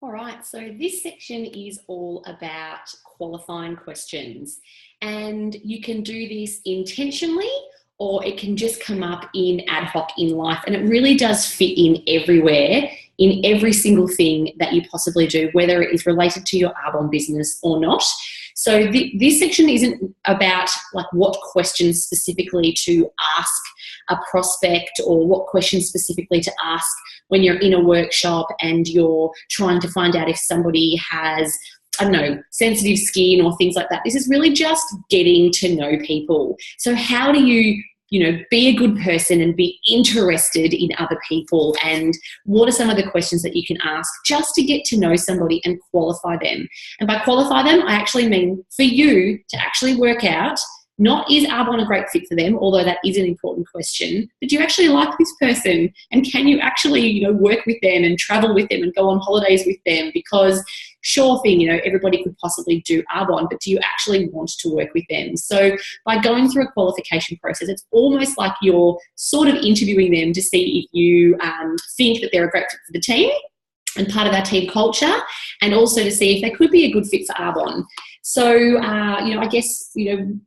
All right, so this section is all about qualifying questions, and you can do this intentionally or it can just come up in ad hoc in life, and it really does fit in everywhere, in every single thing that you possibly do, whether it is related to your Arbonne business or not. So this section isn't about like what questions specifically to ask a prospect or what questions specifically to ask when you're in a workshop and you're trying to find out if somebody has, I don't know, sensitive skin or things like that. This is really just getting to know people. So how do you be a good person and be interested in other people, and what are some of the questions that you can ask just to get to know somebody and qualify them? And by qualify them, I actually mean for you to actually work out, not is Arbonne a great fit for them, although that is an important question, but do you actually like this person? And can you actually, work with them and travel with them and go on holidays with them? Because sure thing, everybody could possibly do Arbonne, but do you actually want to work with them? So by going through a qualification process, it's almost like you're sort of interviewing them to see if you think that they're a great fit for the team and part of our team culture, and also to see if they could be a good fit for Arbonne. So, I guess,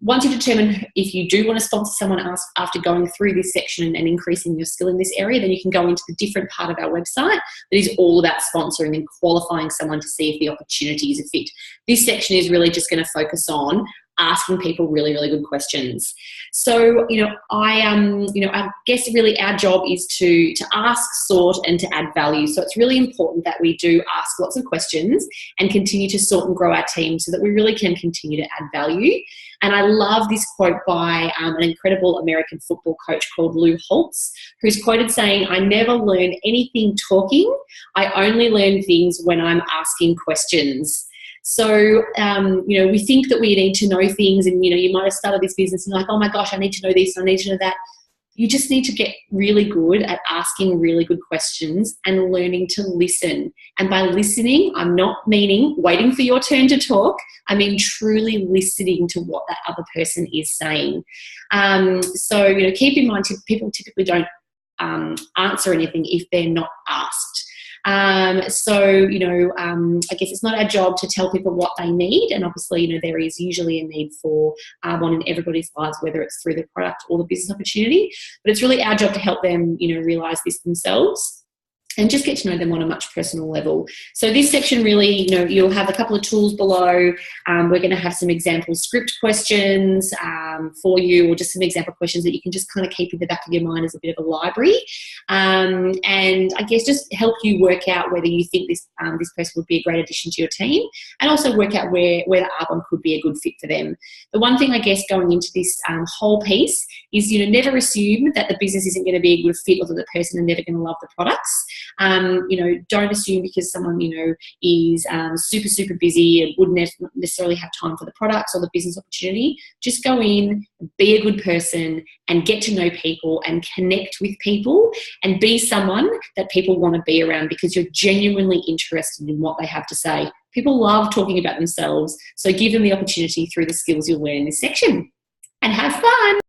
once you determine if you do want to sponsor someone else after going through this section and increasing your skill in this area, then you can go into the different part of our website that is all about sponsoring and qualifying someone to see if the opportunity is a fit. This section is really just going to focus on asking people really, really good questions. So, I guess really our job is to ask, sort, and to add value. So it's really important that we do ask lots of questions and continue to sort and grow our team so that we really can continue to add value. And I love this quote by an incredible American football coach called Lou Holtz, who's quoted saying, "I never learn anything talking. I only learn things when I'm asking questions." So, we think that we need to know things, and, you might have started this business and you're like, oh my gosh, I need to know this, I need to know that. You just need to get really good at asking really good questions and learning to listen. And by listening, I'm not meaning waiting for your turn to talk. I mean truly listening to what that other person is saying. So, keep in mind, people typically don't answer anything if they're not asked. I guess it's not our job to tell people what they need, and obviously, there is usually a need for Arbonne in everybody's lives, whether it's through the product or the business opportunity, but it's really our job to help them, realise this themselves and just get to know them on a much personal level. So this section really, you'll have a couple of tools below. We're going to have some example script questions for you, or just some example questions that you can just kind of keep in the back of your mind as a bit of a library. And I guess just help you work out whether you think this person would be a great addition to your team, and also work out whether Arbonne could be a good fit for them. The one thing I guess going into this whole piece is, never assume that the business isn't going to be a good fit or that the person are never going to love the products. Don't assume because someone, is super, super busy and wouldn't necessarily have time for the products or the business opportunity. Just go in, be a good person, and get to know people and connect with people and be someone that people want to be around because you're genuinely interested in what they have to say. People love talking about themselves, so give them the opportunity through the skills you'll learn in this section. And have fun.